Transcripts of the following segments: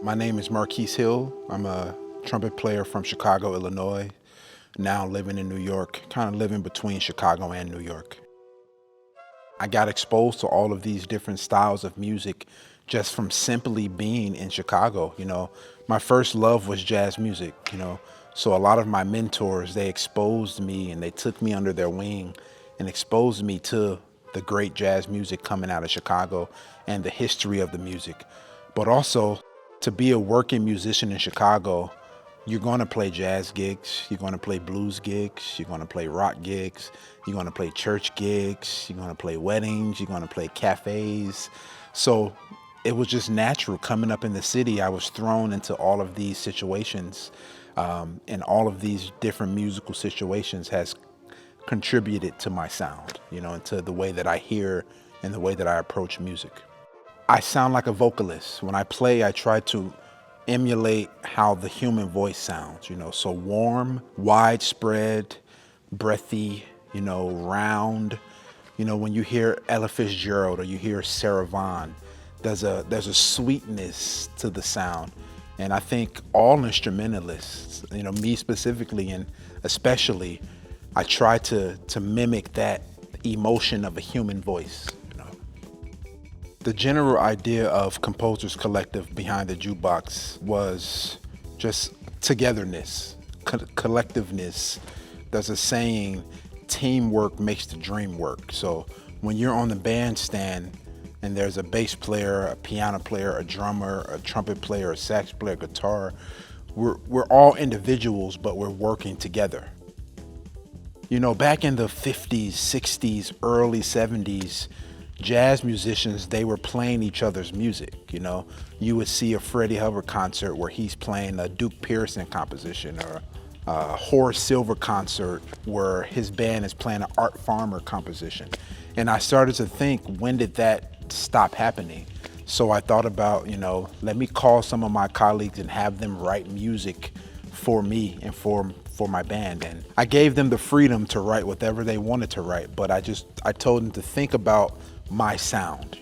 My name is Marquis Hill. I'm a trumpet player from Chicago, Illinois, now living in New York, kind of living between Chicago and New York. I got exposed to all of these different styles of music just from simply being in Chicago. My first love was jazz music, so a lot of my mentors, they exposed me and they took me under their wing and exposed me to the great jazz music coming out of Chicago and the history of the music. But also, to be a working musician in Chicago, you're going to play jazz gigs, you're going to play blues gigs, you're going to play rock gigs, you're going to play church gigs, you're going to play weddings, you're going to play cafes. So it was just natural. Coming up in the city, I was thrown into all of these situations, and all of these different musical situations has contributed to my sound, and to the way that I hear and the way that I approach music. I sound like a vocalist. When I play, I try to emulate how the human voice sounds, so warm, widespread, breathy, round. When you hear Ella Fitzgerald or you hear Sarah Vaughan, there's a sweetness to the sound. And I think all instrumentalists, me specifically and especially, I try to mimic that emotion of a human voice. The general idea of Composers Collective behind the Jukebox was just togetherness, collectiveness. There's a saying, teamwork makes the dream work. So when you're on the bandstand and there's a bass player, a piano player, a drummer, a trumpet player, a sax player, guitar, we're all individuals, but we're working together. Back in the 50s, 60s, early 70s, jazz musicians, they were playing each other's music. You would see a Freddie Hubbard concert where he's playing a Duke Pearson composition, or a Horace Silver concert where his band is playing an Art Farmer composition. And I started to think, when did that stop happening? So I thought about, let me call some of my colleagues and have them write music for me and for my band. And I gave them the freedom to write whatever they wanted to write, but I told them to think about my sound,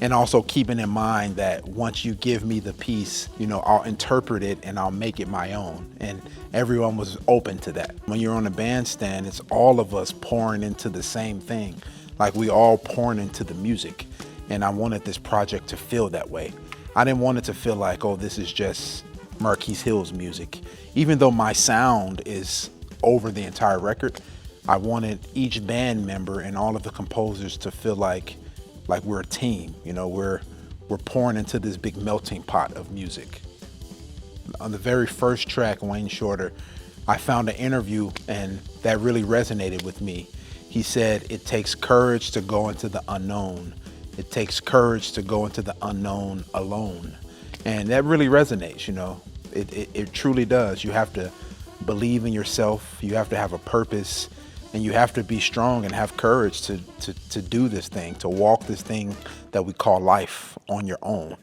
and also keeping in mind that once you give me the piece, I'll interpret it and I'll make it my own. And everyone was open to that. When you're on a bandstand, it's all of us pouring into the same thing, like we all pouring into the music. And I wanted this project to feel that way. I didn't want it to feel like, oh, this is just Marquis Hill's music. Even though my sound is over the entire record, I wanted each band member and all of the composers to feel like we're a team. We're pouring into this big melting pot of music. On the very first track, Wayne Shorter, I found an interview and that really resonated with me. He said, "It takes courage to go into the unknown. It takes courage to go into the unknown alone." And that really resonates, It truly does. You have to believe in yourself. You have to have a purpose. And you have to be strong and have courage to do this thing, to walk this thing that we call life on your own,